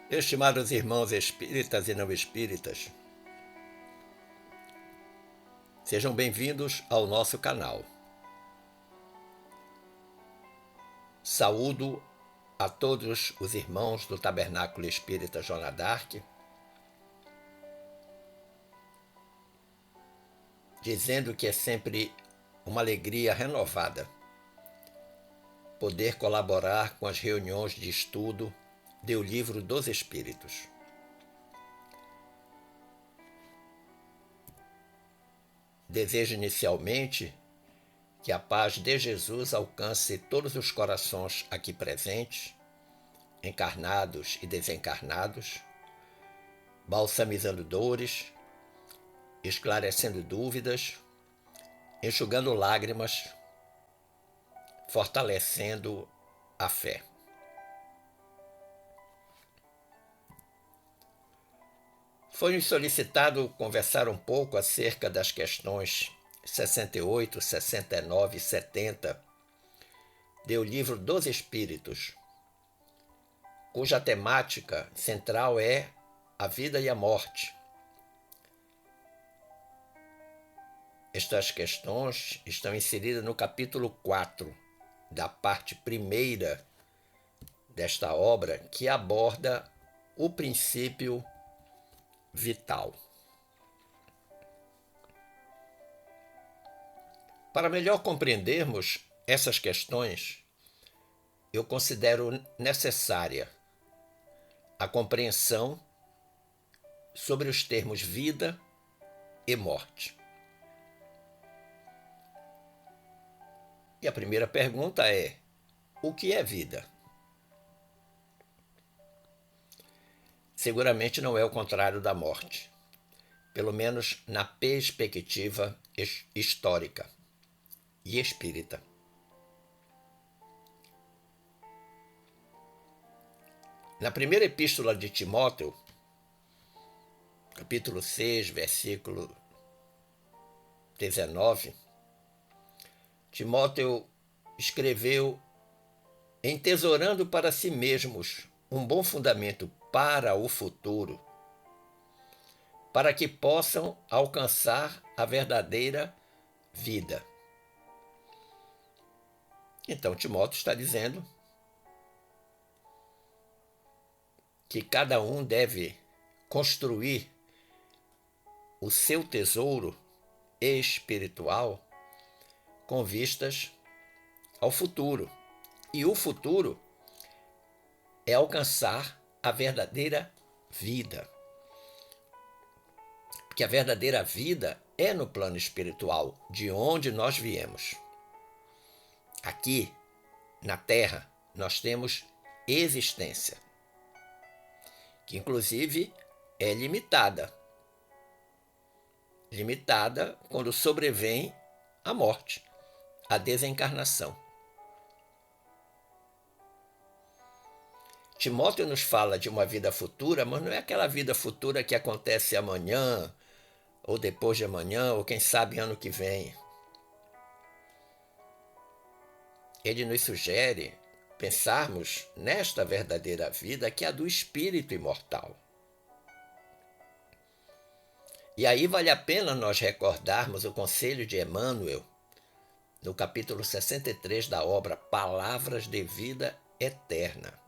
Estimados irmãos espíritas e não espíritas, sejam bem-vindos ao nosso canal. Saúdo a todos os irmãos do Tabernáculo Espírita Joana d'Arc, dizendo que é sempre uma alegria renovada poder colaborar com as reuniões de estudo do Livro dos Espíritos. Desejo inicialmente que a paz de Jesus alcance todos os corações aqui presentes, encarnados e desencarnados, balsamizando dores, esclarecendo dúvidas, enxugando lágrimas, fortalecendo a fé. Foi-nos solicitado conversar um pouco acerca das questões 68, 69 e 70 do Livro dos Espíritos, cuja temática central é a vida e a morte. Estas questões estão inseridas no capítulo 4 da parte primeira desta obra, que aborda o princípio vital. Para melhor compreendermos essas questões, eu considero necessária a compreensão sobre os termos vida e morte. E a primeira pergunta é: o que é vida? Seguramente não é o contrário da morte, pelo menos na perspectiva histórica e espírita. Na primeira epístola de Timóteo, capítulo 6, versículo 19, Timóteo escreveu: entesourando para si mesmos um bom fundamento para o futuro, para que possam alcançar a verdadeira vida. Então, Timóteo está dizendo que cada um deve construir o seu tesouro espiritual com vistas ao futuro. E o futuro é alcançar a verdadeira vida. Porque a verdadeira vida é no plano espiritual, de onde nós viemos. Aqui, na Terra, nós temos existência, que inclusive é limitada. Limitada quando sobrevém a morte, a desencarnação. Timóteo nos fala de uma vida futura, mas não é aquela vida futura que acontece amanhã, ou depois de amanhã, ou quem sabe ano que vem. Ele nos sugere pensarmos nesta verdadeira vida, que é a do espírito imortal. E aí vale a pena nós recordarmos o conselho de Emmanuel, no capítulo 63 da obra Palavras de Vida Eterna.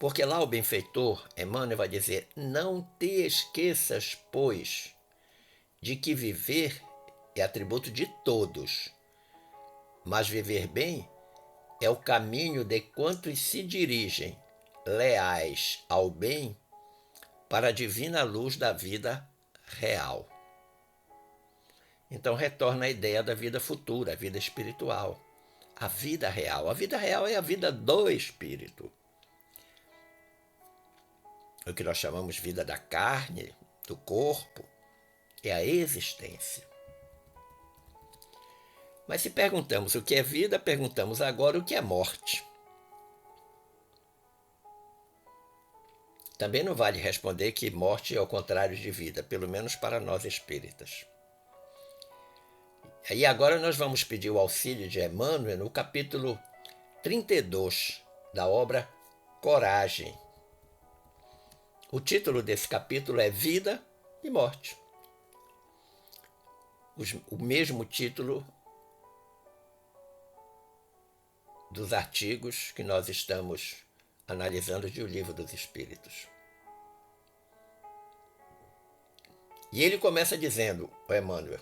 Porque lá o benfeitor Emmanuel vai dizer: não te esqueças, pois, de que viver é atributo de todos, mas viver bem é o caminho de quantos se dirigem, leais ao bem, para a divina luz da vida real. Então retorna a ideia da vida futura, a vida espiritual, a vida real. A vida real é a vida do espírito. O que nós chamamos vida da carne, do corpo, é a existência. Mas se perguntamos o que é vida, perguntamos agora o que é morte. Também não vale responder que morte é o contrário de vida, pelo menos para nós espíritas. E agora nós vamos pedir o auxílio de Emmanuel no capítulo 32 da obra Coragem, O título desse capítulo é Vida e Morte. O mesmo título dos artigos que nós estamos analisando de O Livro dos Espíritos. E ele começa dizendo, o Emmanuel,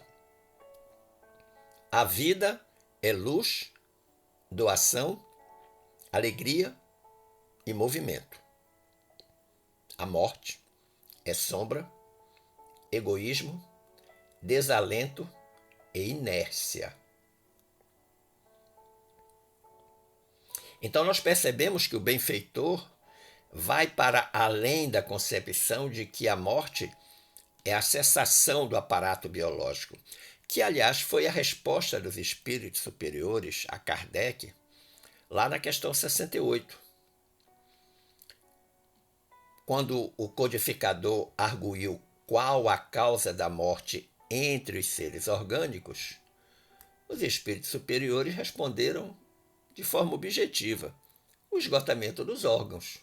a vida é luz, doação, alegria e movimento. A morte é sombra, egoísmo, desalento e inércia. Então nós percebemos que o benfeitor vai para além da concepção de que a morte é a cessação do aparato biológico, que aliás foi a resposta dos espíritos superiores a Kardec, lá na questão 68. Quando o codificador arguiu qual a causa da morte entre os seres orgânicos, os espíritos superiores responderam de forma objetiva: o esgotamento dos órgãos.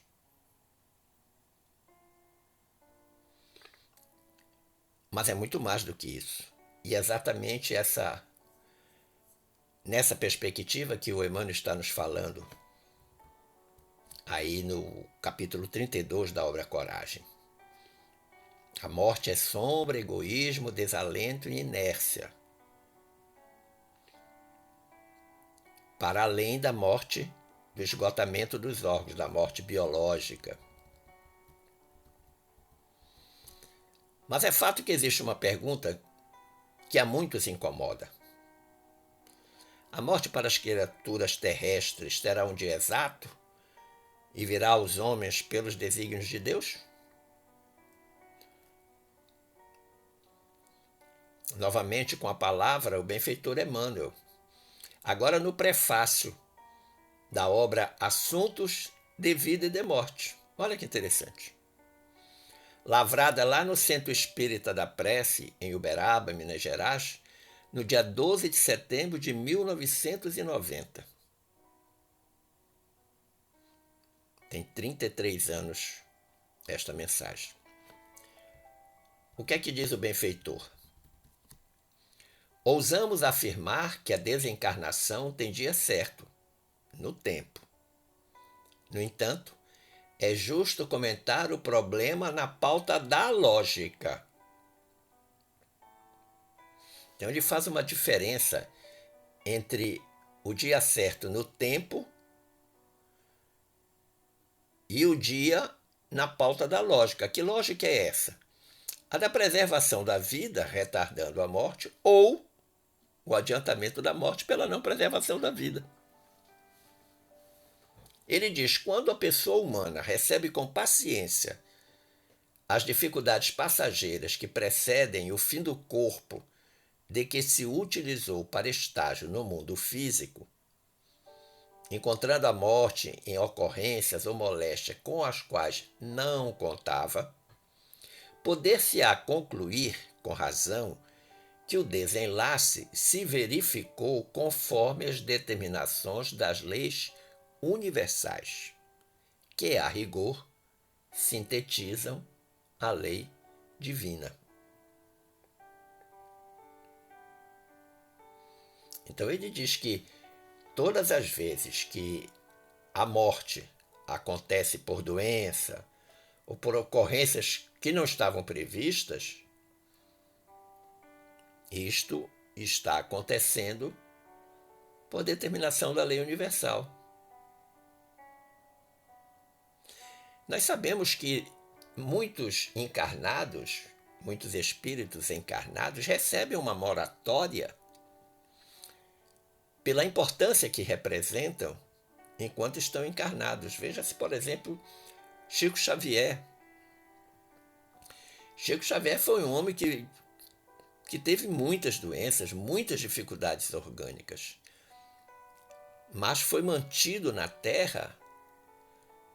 Mas é muito mais do que isso. E é exatamente nessa perspectiva que o Emmanuel está nos falando, aí no capítulo 32 da obra Coragem. A morte é sombra, egoísmo, desalento e inércia. Para além da morte, do esgotamento dos órgãos, da morte biológica. Mas é fato que existe uma pergunta que a muitos incomoda. A morte para as criaturas terrestres terá um dia exato e virá aos homens pelos desígnios de Deus? Novamente com a palavra, o benfeitor Emmanuel. Agora no prefácio da obra Assuntos de Vida e de Morte. Olha que interessante. Lavrada lá no Centro Espírita da Prece, em Uberaba, Minas Gerais, no dia 12 de setembro de 1990. Tem 33 anos esta mensagem. O que é que diz o benfeitor? Ousamos afirmar que a desencarnação tem dia certo, no tempo. No entanto, é justo comentar o problema na pauta da lógica. Então ele faz uma diferença entre o dia certo no tempo e o dia na pauta da lógica. Que lógica é essa? A da preservação da vida, retardando a morte, ou o adiantamento da morte pela não preservação da vida. Ele diz: quando a pessoa humana recebe com paciência as dificuldades passageiras que precedem o fim do corpo de que se utilizou para estágio no mundo físico, encontrando a morte em ocorrências ou moléstias com as quais não contava, poder-se-á concluir, com razão, que o desenlace se verificou conforme as determinações das leis universais, que, a rigor, sintetizam a lei divina. Então ele diz que todas as vezes que a morte acontece por doença ou por ocorrências que não estavam previstas, isto está acontecendo por determinação da lei universal. Nós sabemos que muitos encarnados, muitos espíritos encarnados recebem uma moratória pela importância que representam enquanto estão encarnados. Veja-se, por exemplo, Chico Xavier. Chico Xavier foi um homem que teve muitas doenças, muitas dificuldades orgânicas, mas foi mantido na Terra,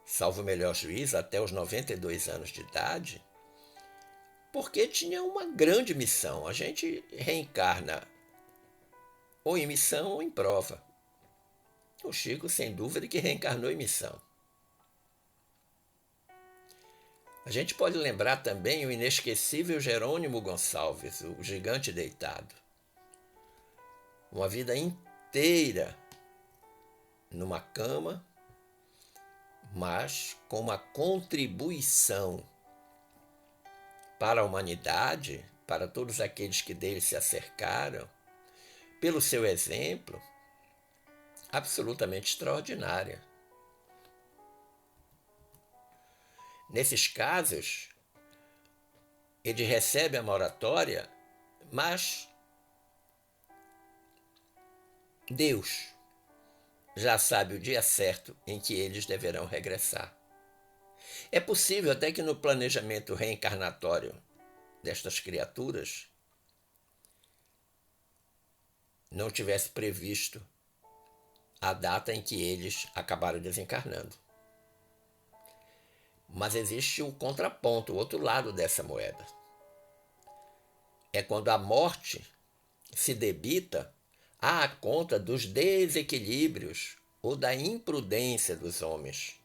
salvo o melhor juízo, até os 92 anos de idade, porque tinha uma grande missão. A gente reencarna ou em missão ou em prova. O Chico, sem dúvida, que reencarnou em missão. A gente pode lembrar também o inesquecível Jerônimo Gonçalves, o gigante deitado. Uma vida inteira numa cama, mas com uma contribuição para a humanidade, para todos aqueles que dele se acercaram, pelo seu exemplo, absolutamente extraordinária. Nesses casos, ele recebe a moratória, mas Deus já sabe o dia certo em que eles deverão regressar. É possível até que no planejamento reencarnatório destas criaturas não tivesse previsto a data em que eles acabaram desencarnando. Mas existe o contraponto, o outro lado dessa moeda. É quando a morte se debita à conta dos desequilíbrios ou da imprudência dos homens,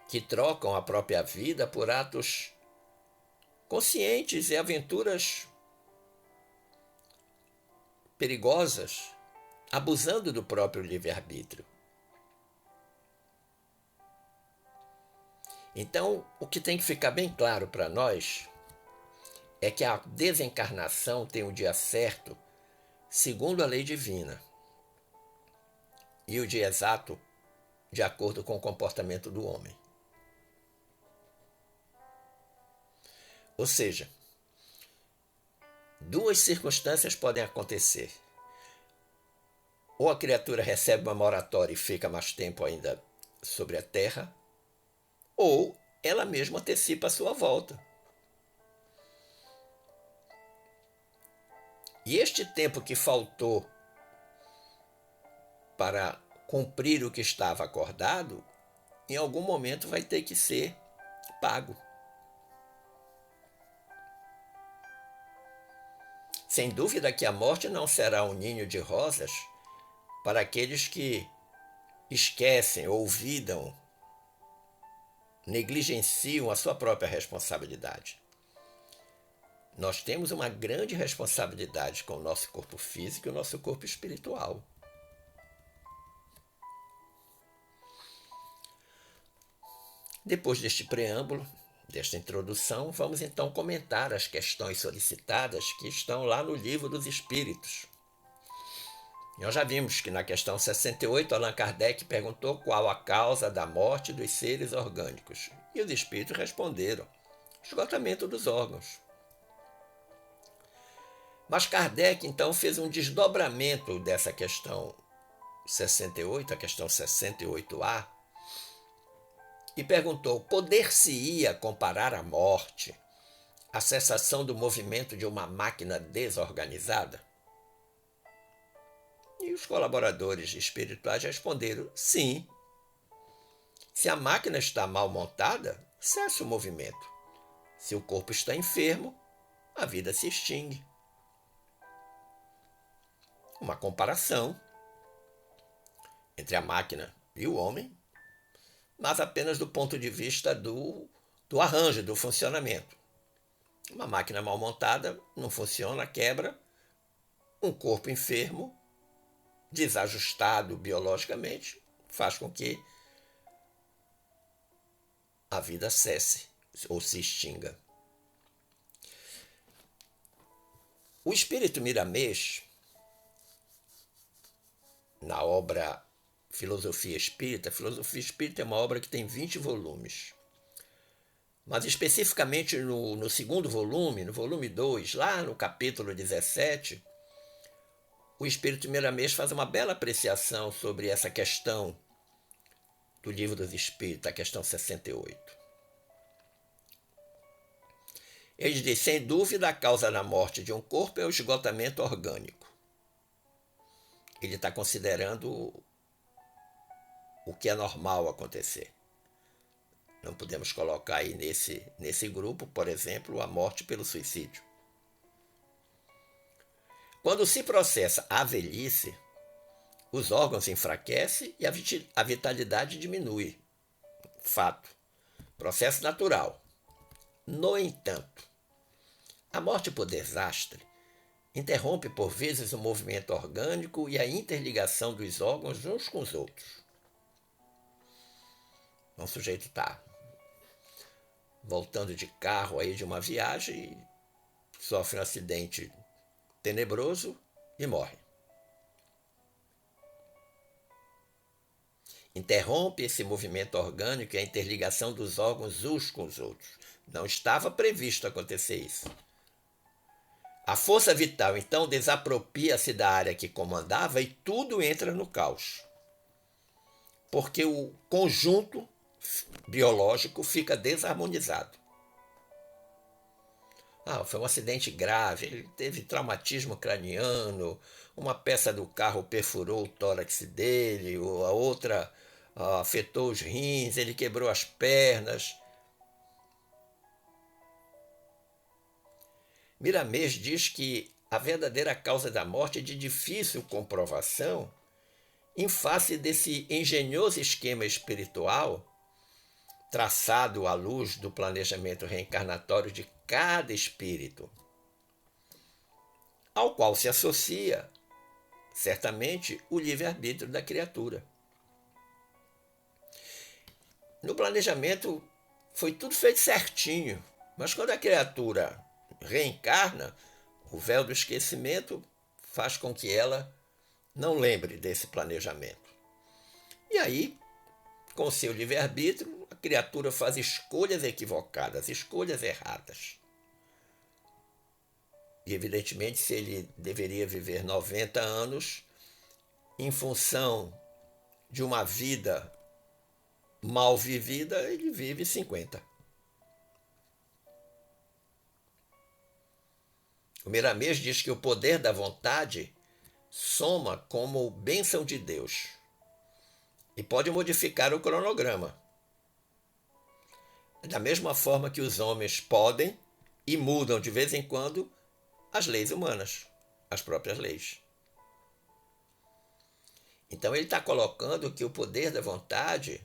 que trocam a própria vida por atos conscientes e aventuras perigosas, abusando do próprio livre-arbítrio. Então, o que tem que ficar bem claro para nós é que a desencarnação tem o dia certo segundo a lei divina e o dia exato de acordo com o comportamento do homem. Ou seja, duas circunstâncias podem acontecer. Ou a criatura recebe uma moratória e fica mais tempo ainda sobre a Terra, ou ela mesma antecipa a sua volta. E este tempo que faltou para cumprir o que estava acordado, em algum momento vai ter que ser pago. Sem dúvida que a morte não será um ninho de rosas para aqueles que esquecem, olvidam, negligenciam a sua própria responsabilidade. Nós temos uma grande responsabilidade com o nosso corpo físico e o nosso corpo espiritual. Depois deste preâmbulo, desta introdução, vamos então comentar as questões solicitadas que estão lá no Livro dos Espíritos. Nós já vimos que na questão 68, Allan Kardec perguntou qual a causa da morte dos seres orgânicos. E os espíritos responderam: esgotamento dos órgãos. Mas Kardec então fez um desdobramento dessa questão 68, a questão 68A, e perguntou: poder-se-ia comparar a morte à cessação do movimento de uma máquina desorganizada? E os colaboradores espirituais responderam: sim. Se a máquina está mal montada, cessa o movimento. Se o corpo está enfermo, a vida se extingue. Uma comparação entre a máquina e o homem, mas apenas do ponto de vista do arranjo, do funcionamento. Uma máquina mal montada não funciona, quebra. Um corpo enfermo, desajustado biologicamente, faz com que a vida cesse ou se extinga. O espírito Miramês, na obra Filosofia Espírita é uma obra que tem 20 volumes. Mas especificamente no segundo volume, no volume 2, lá no capítulo 17, o espírito Miramês faz uma bela apreciação sobre essa questão do Livro dos Espíritos, a questão 68. Ele diz: sem dúvida, a causa da morte de um corpo é o esgotamento orgânico. Ele está considerando o que é normal acontecer. Não podemos colocar aí nesse grupo, por exemplo, a morte pelo suicídio. Quando se processa a velhice, os órgãos enfraquecem e a vitalidade diminui. fato, processo natural. No entanto, a morte por desastre interrompe por vezes o movimento orgânico e a interligação dos órgãos uns com os outros. Um sujeito está voltando de carro aí de uma viagem, sofre um acidente tenebroso e morre. Interrompe esse movimento orgânico e a interligação dos órgãos uns com os outros. Não estava previsto acontecer isso. A força vital, então, desapropria-se da área que comandava e tudo entra no caos. Porque o conjunto biológico fica desarmonizado. Foi um acidente grave, ele teve traumatismo craniano, uma peça do carro perfurou o tórax dele, a outra afetou os rins, ele quebrou as pernas. Miramês diz que a verdadeira causa da morte é de difícil comprovação em face desse engenhoso esquema espiritual traçado à luz do planejamento reencarnatório de cada espírito, ao qual se associa, certamente, o livre-arbítrio da criatura. No planejamento foi tudo feito certinho, mas quando a criatura reencarna, o véu do esquecimento faz com que ela não lembre desse planejamento. E aí, com seu livre-arbítrio, a criatura faz escolhas equivocadas, escolhas erradas. E, evidentemente, se ele deveria viver 90 anos, em função de uma vida mal vivida, ele vive 50. O Miramês diz que o poder da vontade soma como bênção de Deus e pode modificar o cronograma. Da mesma forma que os homens podem e mudam de vez em quando as leis humanas, as próprias leis. Então ele está colocando que o poder da vontade,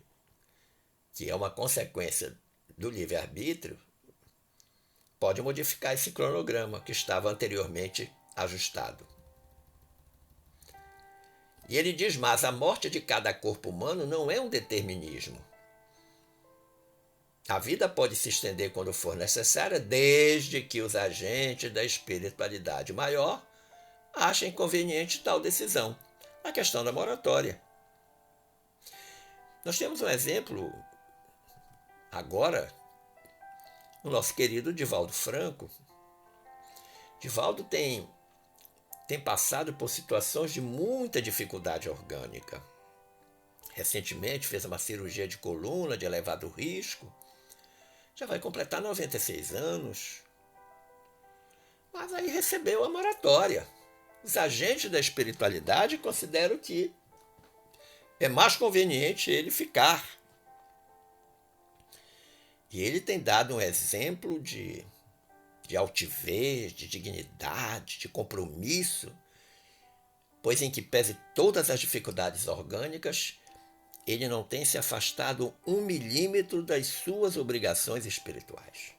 que é uma consequência do livre-arbítrio, pode modificar esse cronograma que estava anteriormente ajustado. E ele diz mais, a morte de cada corpo humano não é um determinismo. A vida pode se estender quando for necessária, desde que os agentes da espiritualidade maior achem conveniente tal decisão. A questão da moratória. Nós temos um exemplo agora, o nosso querido Divaldo Franco. Divaldo tem passado por situações de muita dificuldade orgânica. Recentemente fez uma cirurgia de coluna de elevado risco. Já vai completar 96 anos. Mas aí recebeu a moratória. Os agentes da espiritualidade consideram que é mais conveniente ele ficar. E ele tem dado um exemplo de altivez, de dignidade, de compromisso, pois em que pese todas as dificuldades orgânicas, ele não tem se afastado 1 milímetro das suas obrigações espirituais.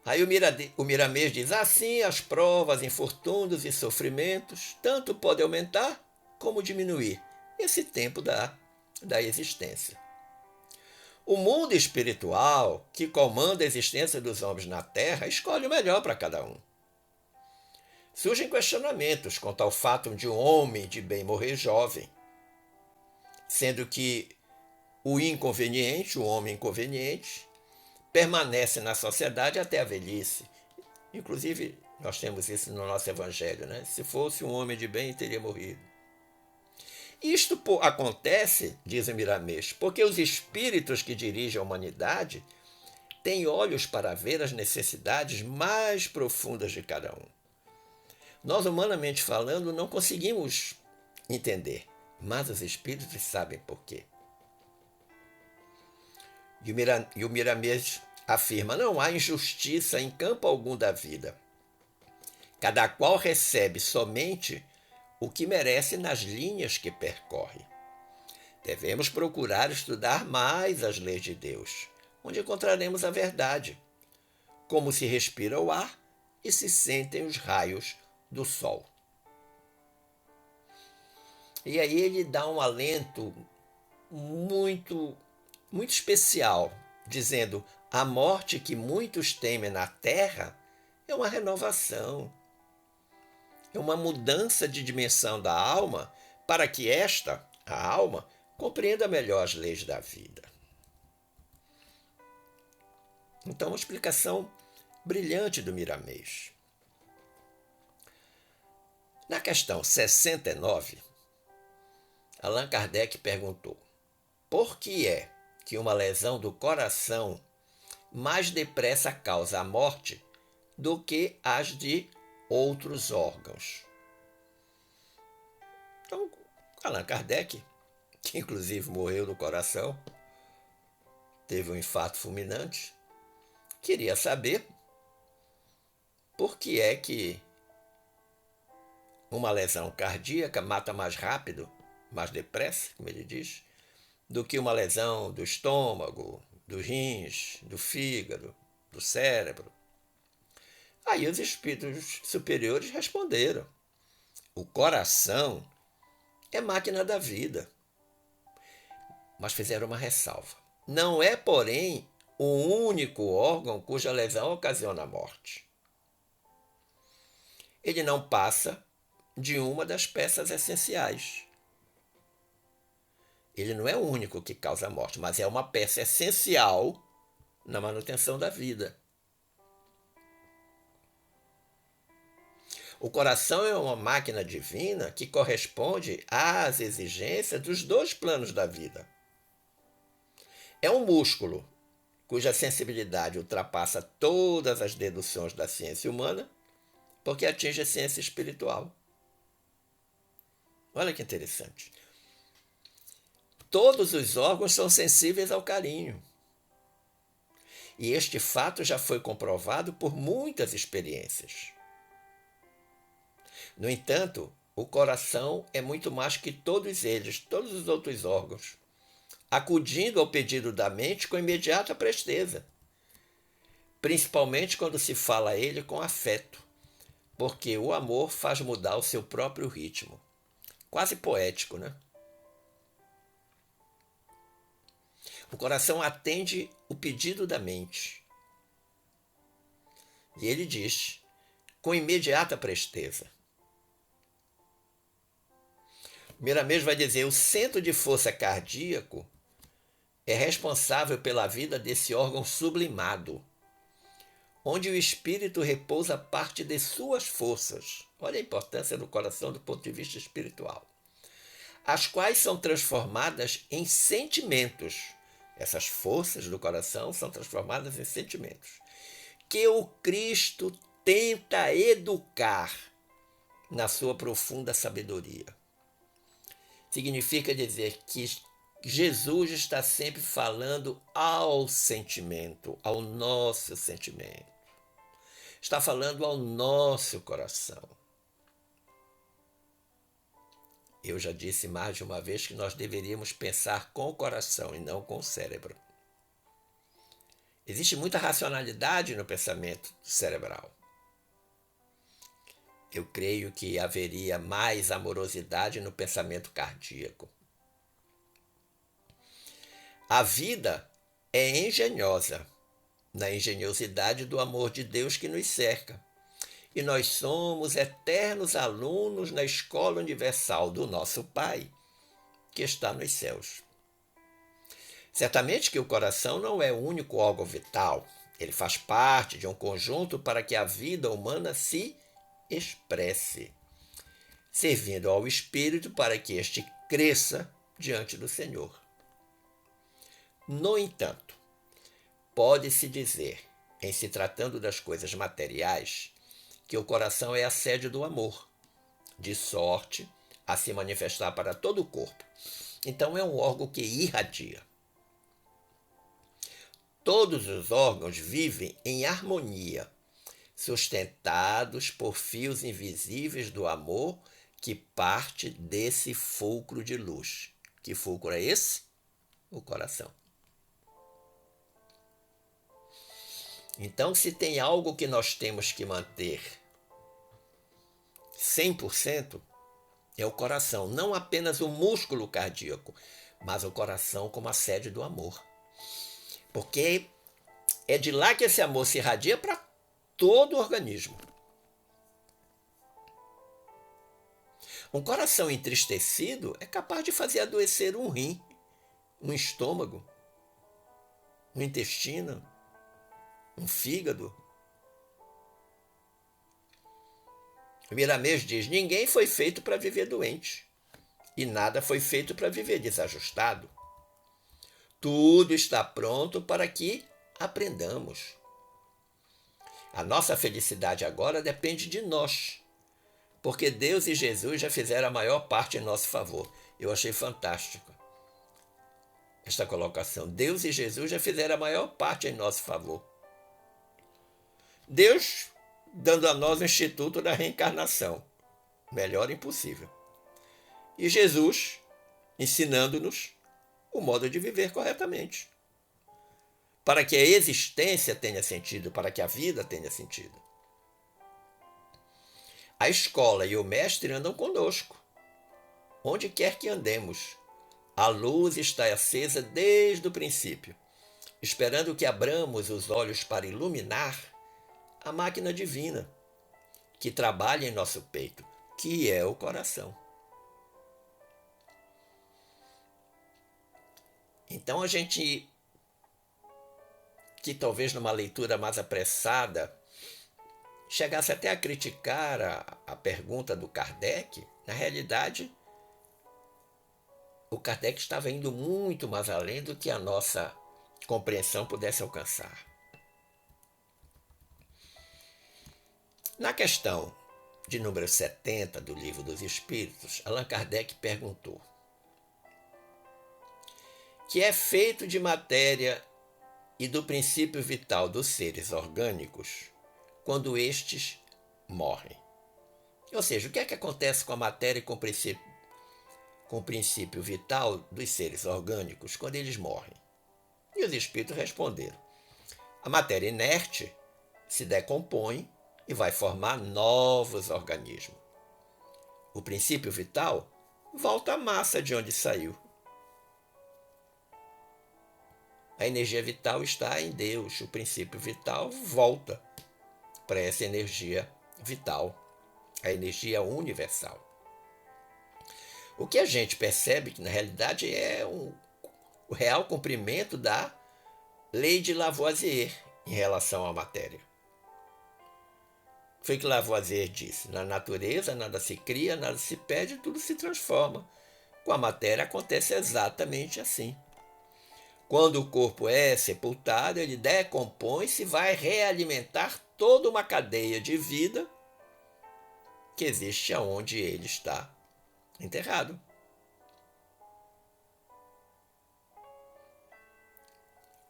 Aí o Miramês diz, assim as provas, infortúnios e sofrimentos tanto podem aumentar como diminuir esse tempo da existência. O mundo espiritual, que comanda a existência dos homens na Terra, escolhe o melhor para cada um. Surgem questionamentos quanto ao fato de um homem de bem morrer jovem, sendo que o inconveniente, o homem inconveniente, permanece na sociedade até a velhice. Inclusive, nós temos isso no nosso evangelho, né? Se fosse um homem de bem, teria morrido. Isto acontece, diz o Miramês, porque os espíritos que dirigem a humanidade têm olhos para ver as necessidades mais profundas de cada um. Nós, humanamente falando, não conseguimos entender, mas os espíritos sabem por quê. E o Miramês afirma, não há injustiça em campo algum da vida. Cada qual recebe somente o que merece nas linhas que percorre. Devemos procurar estudar mais as leis de Deus, onde encontraremos a verdade, como se respira o ar e se sentem os raios do sol. E aí ele dá um alento muito, muito especial, dizendo: a morte que muitos temem na terra é uma renovação, é uma mudança de dimensão da alma para que esta, a alma, compreenda melhor as leis da vida. Então, uma explicação brilhante do Miramês. Na questão 69, Allan Kardec perguntou: por que é que uma lesão do coração mais depressa causa a morte do que as de outros órgãos? Então, Allan Kardec, que inclusive morreu do coração, teve um infarto fulminante, queria saber por que é que uma lesão cardíaca mata mais rápido, mais depressa, como ele diz, do que uma lesão do estômago, dos rins, do fígado, do cérebro. Aí os espíritos superiores responderam: o coração é máquina da vida. Mas fizeram uma ressalva: não é, porém, o único órgão cuja lesão ocasiona a morte. Ele não passa de uma das peças essenciais. Ele não é o único que causa a morte, mas é uma peça essencial na manutenção da vida. O coração é uma máquina divina que corresponde às exigências dos dois planos da vida. É um músculo cuja sensibilidade ultrapassa todas as deduções da ciência humana, porque atinge a ciência espiritual. Olha que interessante. Todos os órgãos são sensíveis ao carinho. E este fato já foi comprovado por muitas experiências. No entanto, o coração é muito mais que todos eles, todos os outros órgãos, acudindo ao pedido da mente com imediata presteza, principalmente quando se fala a ele com afeto, porque o amor faz mudar o seu próprio ritmo. Quase poético, né? O coração atende o pedido da mente. E ele diz, com imediata presteza. Miramês vai dizer: o centro de força cardíaco é responsável pela vida desse órgão sublimado, onde o espírito repousa parte de suas forças. Olha a importância do coração do ponto de vista espiritual. As quais são transformadas em sentimentos. Essas forças do coração são transformadas em sentimentos, que o Cristo tenta educar na sua profunda sabedoria. Significa dizer que Jesus está sempre falando ao sentimento, ao nosso sentimento. Está falando ao nosso coração. Eu já disse mais de uma vez que nós deveríamos pensar com o coração e não com o cérebro. Existe muita racionalidade no pensamento cerebral. Eu creio que haveria mais amorosidade no pensamento cardíaco. A vida é engenhosa, na engenhosidade do amor de Deus que nos cerca. E nós somos eternos alunos na escola universal do nosso Pai, que está nos céus. Certamente que o coração não é o único órgão vital. Ele faz parte de um conjunto para que a vida humana se expresse, servindo ao espírito para que este cresça diante do Senhor. No entanto, pode-se dizer, em se tratando das coisas materiais, que o coração é a sede do amor, de sorte a se manifestar para todo o corpo. Então é um órgão que irradia. Todos os órgãos vivem em harmonia, sustentados por fios invisíveis do amor que parte desse fulcro de luz, Que fulcro é esse? O coração. Então, se tem algo que nós temos que manter 100%, é o coração. Não apenas o músculo cardíaco, mas o coração como a sede do amor. Porque é de lá que esse amor se irradia para todo o organismo. Um coração entristecido é capaz de fazer adoecer um rim, um estômago, um intestino, um fígado. O Miramês diz: ninguém foi feito para viver doente e nada foi feito para viver desajustado. Tudo está pronto para que aprendamos. A nossa felicidade agora depende de nós, porque Deus e Jesus já fizeram a maior parte em nosso favor. Eu achei fantástico esta colocação. Deus e Jesus já fizeram a maior parte em nosso favor. Deus dando a nós o Instituto da Reencarnação. Melhor impossível. E Jesus ensinando-nos o modo de viver corretamente. Para que a existência tenha sentido, para que a vida tenha sentido. A escola e o mestre andam conosco. Onde quer que andemos, a luz está acesa desde o princípio, esperando que abramos os olhos para iluminar a máquina divina que trabalha em nosso peito, que é o coração. Então a gente, que talvez numa leitura mais apressada, chegasse até a criticar a pergunta do Kardec, na realidade, o Kardec estava indo muito mais além do que a nossa compreensão pudesse alcançar. Na questão de número 70 do Livro dos Espíritos, Allan Kardec perguntou: que é feito de matéria e do princípio vital dos seres orgânicos quando estes morrem? Ou seja, o que é que acontece com a matéria e com o princípio vital dos seres orgânicos quando eles morrem? E os espíritos responderam: a matéria inerte se decompõe e vai formar novos organismos. O princípio vital volta à massa de onde saiu. A energia vital está em Deus. O princípio vital volta para essa energia vital, a energia universal. O que a gente percebe que na realidade é o real cumprimento da lei de Lavoisier em relação à matéria. Foi que Lavoisier disse: na natureza nada se cria, nada se perde, tudo se transforma. Com a matéria acontece exatamente assim. Quando o corpo é sepultado, ele decompõe-se e vai realimentar toda uma cadeia de vida que existe aonde ele está enterrado.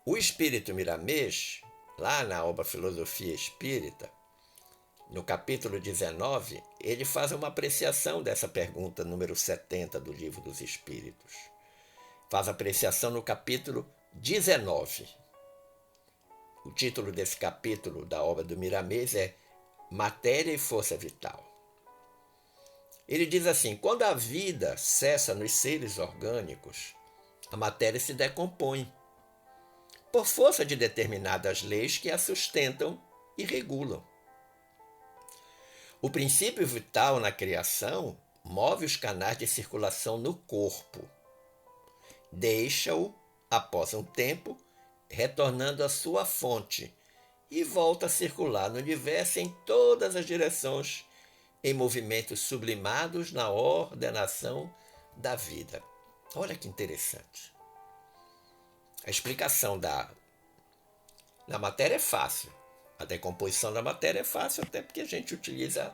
O espírito Miramês, lá na obra Filosofia Espírita, no capítulo 19, ele faz uma apreciação dessa pergunta número 70 do Livro dos Espíritos. Faz apreciação no capítulo 19. O título desse capítulo da obra do Miramês é Matéria e Força Vital. Ele diz assim: quando a vida cessa nos seres orgânicos, a matéria se decompõe, por força de determinadas leis que a sustentam e regulam. O princípio vital na criação move os canais de circulação no corpo, deixa-o, após um tempo, retornando à sua fonte e volta a circular no universo em todas as direções, em movimentos sublimados na ordenação da vida. Olha que interessante. A explicação da matéria é fácil. A decomposição da matéria é fácil, até porque a gente utiliza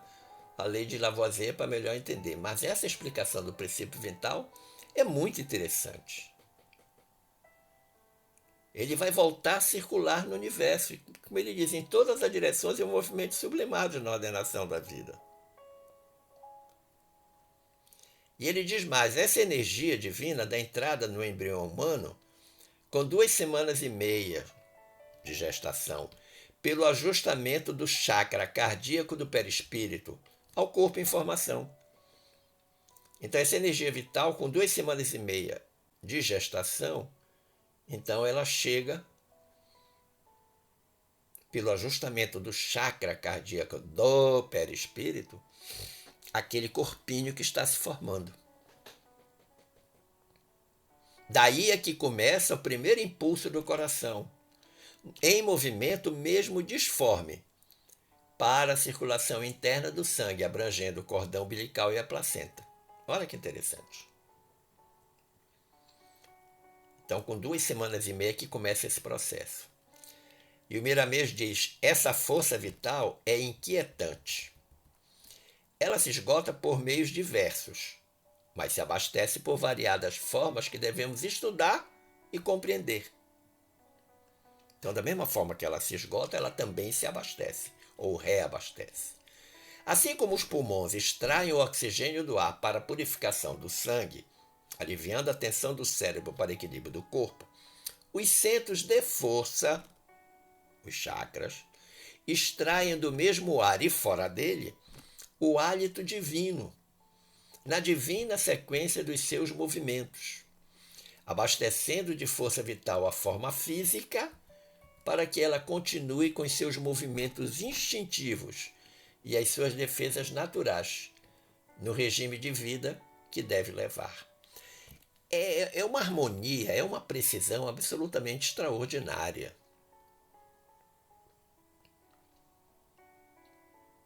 a lei de Lavoisier para melhor entender. Mas essa explicação do princípio vital é muito interessante. Ele vai voltar a circular no universo, como ele diz, em todas as direções e movimentos sublimados na ordenação da vida. E ele diz mais: essa energia divina da entrada no embrião humano, com 2 semanas e meia de gestação, pelo ajustamento do chakra cardíaco do perispírito ao corpo em formação. Então, essa energia vital, com 2 semanas e meia de gestação, então ela chega pelo ajustamento do chakra cardíaco do perispírito, aquele corpinho que está se formando. Daí é que começa o primeiro impulso do coração, em movimento mesmo disforme, para a circulação interna do sangue, abrangendo o cordão umbilical e a placenta. Olha que interessante. Então, com 2 semanas e meia que começa esse processo. E o Miramês diz: essa força vital é inquietante. Ela se esgota por meios diversos, mas se abastece por variadas formas que devemos estudar e compreender. Então, da mesma forma que ela se esgota, ela também se abastece ou reabastece. Assim como os pulmões extraem o oxigênio do ar para a purificação do sangue, aliviando a tensão do cérebro para o equilíbrio do corpo, os centros de força, os chakras, extraem do mesmo ar e fora dele o hálito divino, na divina sequência dos seus movimentos, abastecendo de força vital a forma física para que ela continue com seus movimentos instintivos e as suas defesas naturais no regime de vida que deve levar. É uma harmonia, é uma precisão absolutamente extraordinária.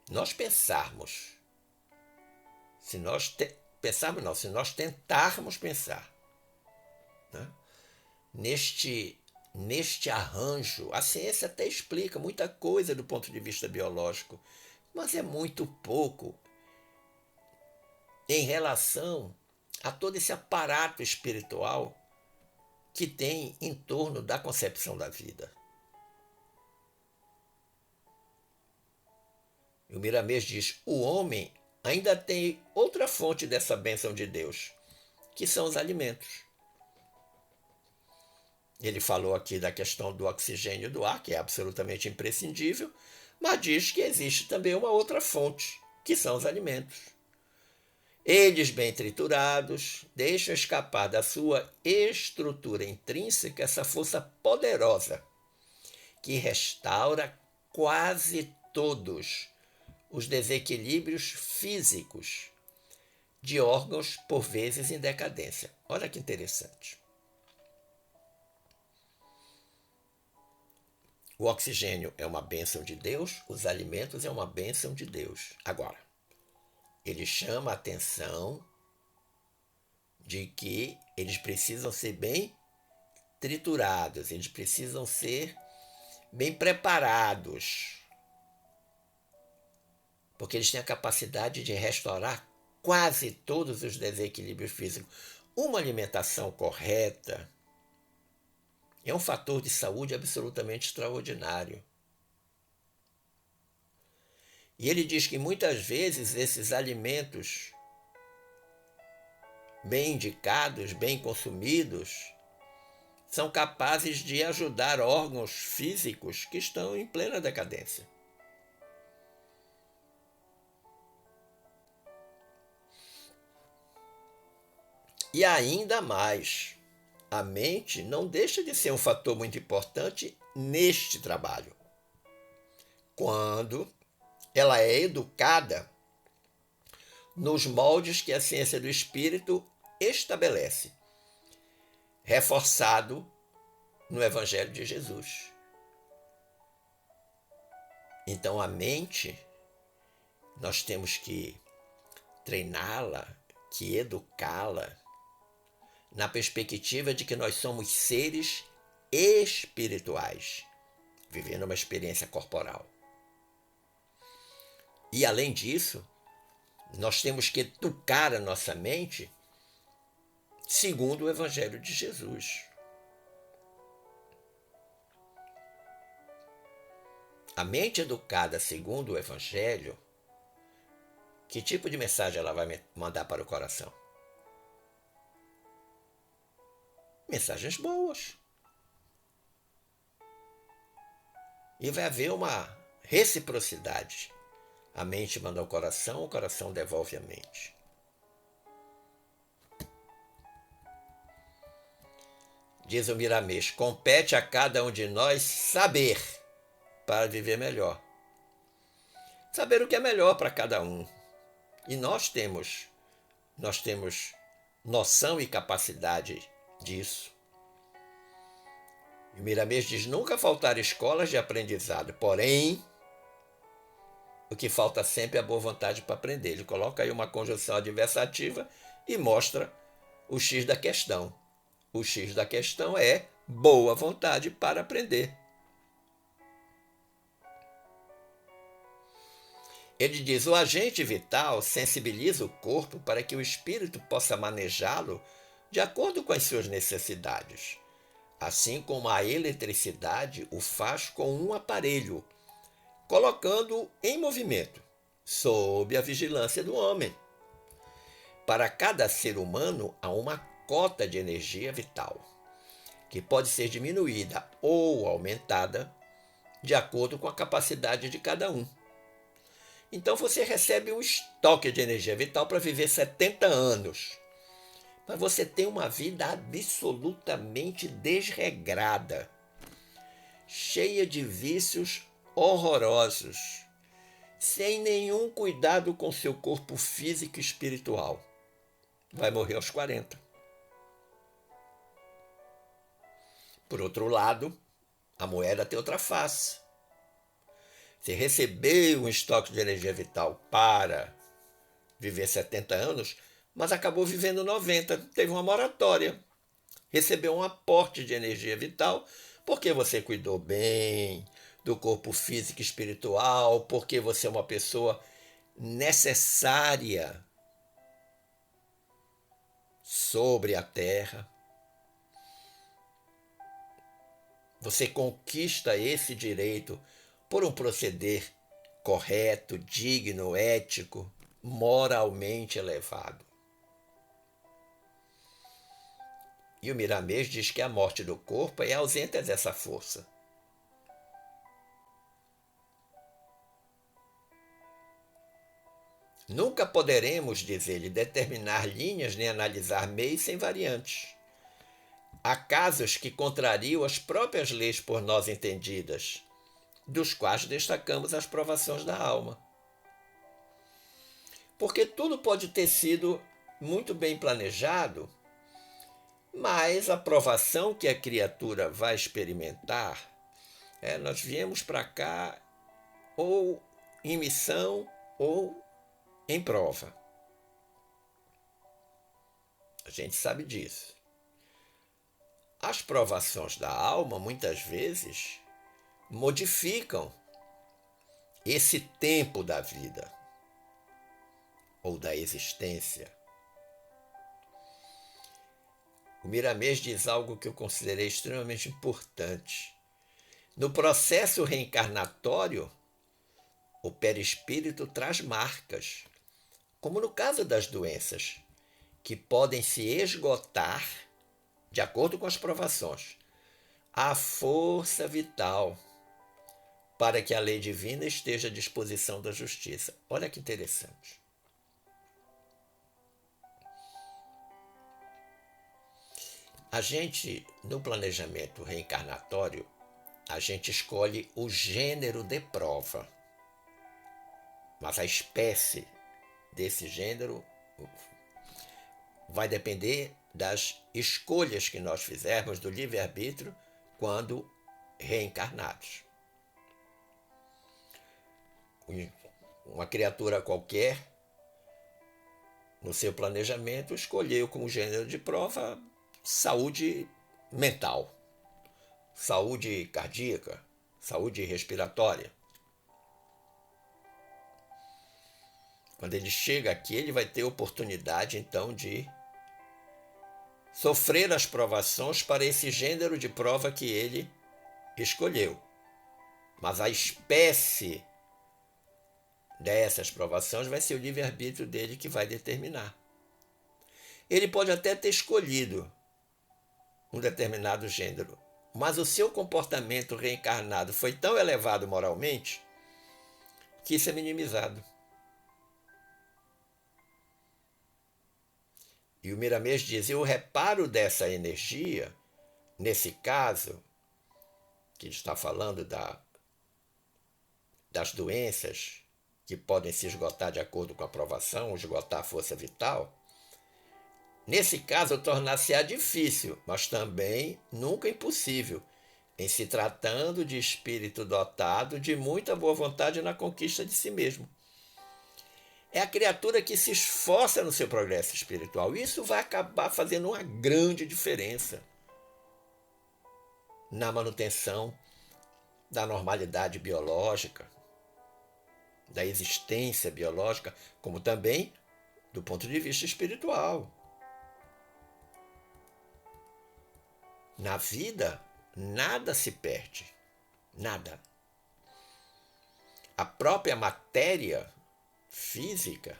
Nós pensarmos, se nós tentarmos pensar, né, neste arranjo, a ciência até explica muita coisa do ponto de vista biológico, mas é muito pouco em relação a todo esse aparato espiritual que tem em torno da concepção da vida. E o Miramês diz: o homem ainda tem outra fonte dessa bênção de Deus, que são os alimentos. Ele falou aqui da questão do oxigênio do ar, que é absolutamente imprescindível, mas diz que existe também uma outra fonte, que são os alimentos. Eles, bem triturados, deixam escapar da sua estrutura intrínseca essa força poderosa que restaura quase todos os desequilíbrios físicos de órgãos, por vezes, em decadência. Olha que interessante. O oxigênio é uma bênção de Deus, os alimentos é uma bênção de Deus. Agora, ele chama a atenção de que eles precisam ser bem triturados, eles precisam ser bem preparados, porque eles têm a capacidade de restaurar quase todos os desequilíbrios físicos. Uma alimentação correta é um fator de saúde absolutamente extraordinário. E ele diz que muitas vezes esses alimentos bem indicados, bem consumidos, são capazes de ajudar órgãos físicos que estão em plena decadência. E ainda mais, a mente não deixa de ser um fator muito importante neste trabalho. Quando ela é educada nos moldes que a ciência do espírito estabelece, reforçado no Evangelho de Jesus. Então, a mente, nós temos que treiná-la, que educá-la, na perspectiva de que nós somos seres espirituais, vivendo uma experiência corporal. E, além disso, nós temos que educar a nossa mente segundo o Evangelho de Jesus. A mente educada segundo o Evangelho, que tipo de mensagem ela vai mandar para o coração? mensagens boas. E vai haver uma reciprocidade. A mente manda ao coração, o coração devolve a mente. Diz o Miramês, compete a cada um de nós saber para viver melhor. Saber o que é melhor para cada um. E nós temos noção e capacidade disso. E o Miramês diz, nunca faltar escolas de aprendizado, porém, o que falta sempre é a boa vontade para aprender. Ele coloca aí uma conjunção adversativa e mostra o X da questão. O X da questão é boa vontade para aprender. Ele diz, o agente vital sensibiliza o corpo para que o espírito possa manejá-lo de acordo com as suas necessidades, assim como a eletricidade o faz com um aparelho, colocando-o em movimento, sob a vigilância do homem. Para cada ser humano há uma cota de energia vital, que pode ser diminuída ou aumentada de acordo com a capacidade de cada um. Então você recebe um estoque de energia vital para viver 70 anos. Mas você tem uma vida absolutamente desregrada, cheia de vícios horrorosos, sem nenhum cuidado com seu corpo físico e espiritual. Vai morrer aos 40. Por outro lado, a moeda tem outra face. Você recebeu um estoque de energia vital para viver 70 anos, mas acabou vivendo 90, teve uma moratória. Recebeu um aporte de energia vital porque você cuidou bem do corpo físico e espiritual, porque você é uma pessoa necessária sobre a terra. Você conquista esse direito por um proceder correto, digno, ético, moralmente elevado. E o Miramês diz que a morte do corpo é ausente dessa força. Nunca poderemos, diz ele, determinar linhas nem analisar meios sem variantes. Há casos que contrariam as próprias leis por nós entendidas, dos quais destacamos as provações da alma. Porque tudo pode ter sido muito bem planejado, mas a provação que a criatura vai experimentar, nós viemos para cá ou em missão ou em prova. A gente sabe disso. As provações da alma, muitas vezes, modificam esse tempo da vida ou da existência. O Miramês diz algo que eu considerei extremamente importante. No processo reencarnatório, o perispírito traz marcas, como no caso das doenças, que podem se esgotar de acordo com as provações. A força vital para que a lei divina esteja à disposição da justiça. Olha que interessante. A gente, no planejamento reencarnatório, a gente escolhe o gênero de prova. Mas a espécie desse gênero vai depender das escolhas que nós fizermos do livre-arbítrio quando reencarnados. Uma criatura qualquer, no seu planejamento, escolheu como gênero de prova saúde mental, saúde cardíaca, saúde respiratória. Quando ele chega aqui, ele vai ter oportunidade, então, de sofrer as provações para esse gênero de prova que ele escolheu. Mas a espécie dessas provações vai ser o livre-arbítrio dele que vai determinar. Ele pode até ter escolhido um determinado gênero, mas o seu comportamento reencarnado foi tão elevado moralmente que isso é minimizado. E o Miramês diz: e o reparo dessa energia, nesse caso, que ele está falando das doenças que podem se esgotar de acordo com a provação, esgotar a força vital, nesse caso tornar-se-á difícil, mas também nunca impossível, em se tratando de espírito dotado de muita boa vontade na conquista de si mesmo. É a criatura que se esforça no seu progresso espiritual. Isso vai acabar fazendo uma grande diferença na manutenção da normalidade biológica, da existência biológica, como também do ponto de vista espiritual. Na vida, nada se perde. Nada. A própria matéria física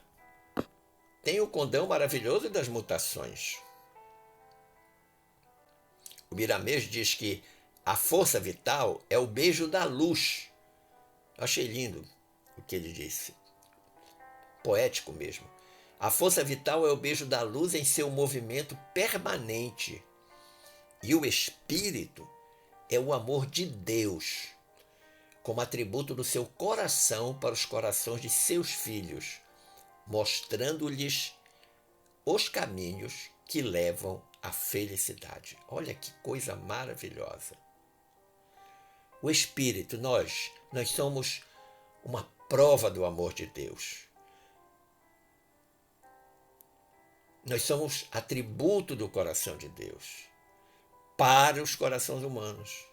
tem o condão maravilhoso das mutações. O Miramês diz que a força vital é o beijo da luz. Eu achei lindo o que ele disse. Poético mesmo. A força vital é o beijo da luz em seu movimento permanente. E o espírito é o amor de Deus, como atributo do seu coração para os corações de seus filhos, mostrando-lhes os caminhos que levam à felicidade. Olha que coisa maravilhosa. O Espírito, nós somos uma prova do amor de Deus. Nós somos atributo do coração de Deus para os corações humanos.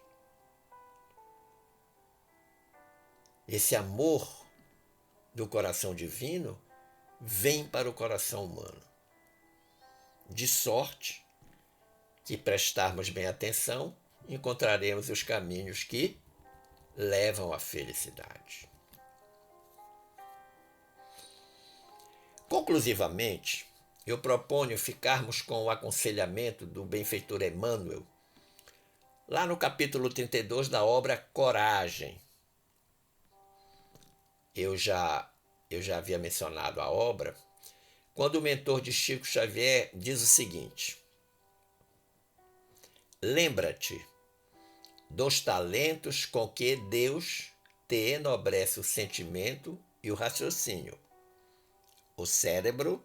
Esse amor do coração divino vem para o coração humano. De sorte que prestarmos bem atenção, encontraremos os caminhos que levam à felicidade. Conclusivamente, eu proponho ficarmos com o aconselhamento do benfeitor Emmanuel, lá no capítulo 32 da obra Coragem. Eu já havia mencionado a obra, quando o mentor de Chico Xavier diz o seguinte: lembra-te dos talentos com que Deus te enobrece o sentimento e o raciocínio, o cérebro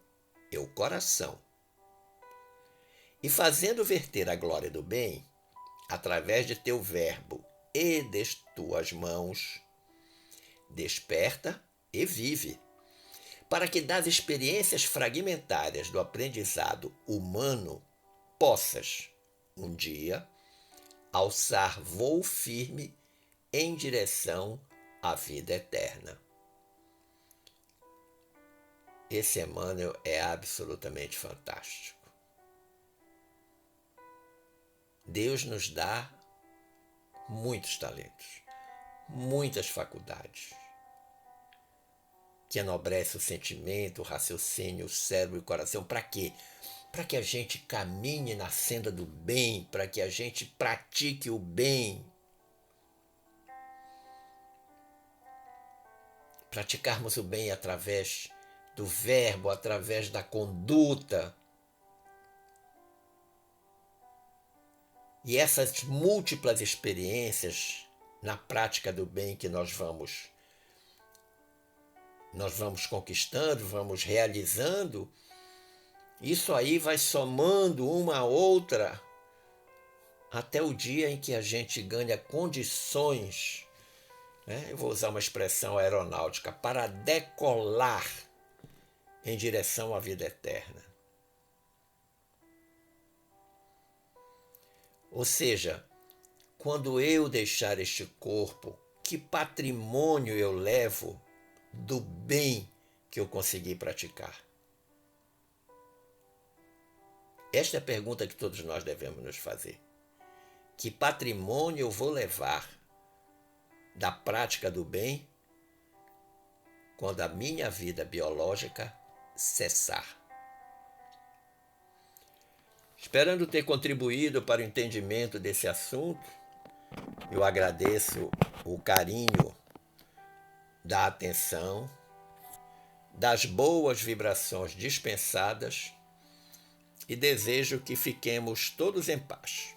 e o coração. E fazendo verter a glória do bem, através de teu verbo e de tuas mãos, desperta e vive, para que das experiências fragmentárias do aprendizado humano possas, um dia, alçar voo firme em direção à vida eterna. Esse Emmanuel é absolutamente fantástico. Deus nos dá muitos talentos, muitas faculdades, que enobrece o sentimento, o raciocínio, o cérebro e o coração. Para quê? Para que a gente caminhe na senda do bem, para que a gente pratique o bem. Praticarmos o bem através do verbo, através da conduta. E essas múltiplas experiências na prática do bem que nós vamos conquistando, vamos realizando, isso aí vai somando uma a outra até o dia em que a gente ganha condições, né? Eu vou usar uma expressão aeronáutica, para decolar em direção à vida eterna. Ou seja, quando eu deixar este corpo, que patrimônio eu levo do bem que eu consegui praticar? Esta é a pergunta que todos nós devemos nos fazer. Que patrimônio eu vou levar da prática do bem quando a minha vida biológica cessar? Esperando ter contribuído para o entendimento desse assunto, eu agradeço o carinho da atenção, das boas vibrações dispensadas e desejo que fiquemos todos em paz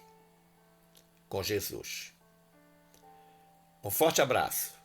com Jesus. Um forte abraço.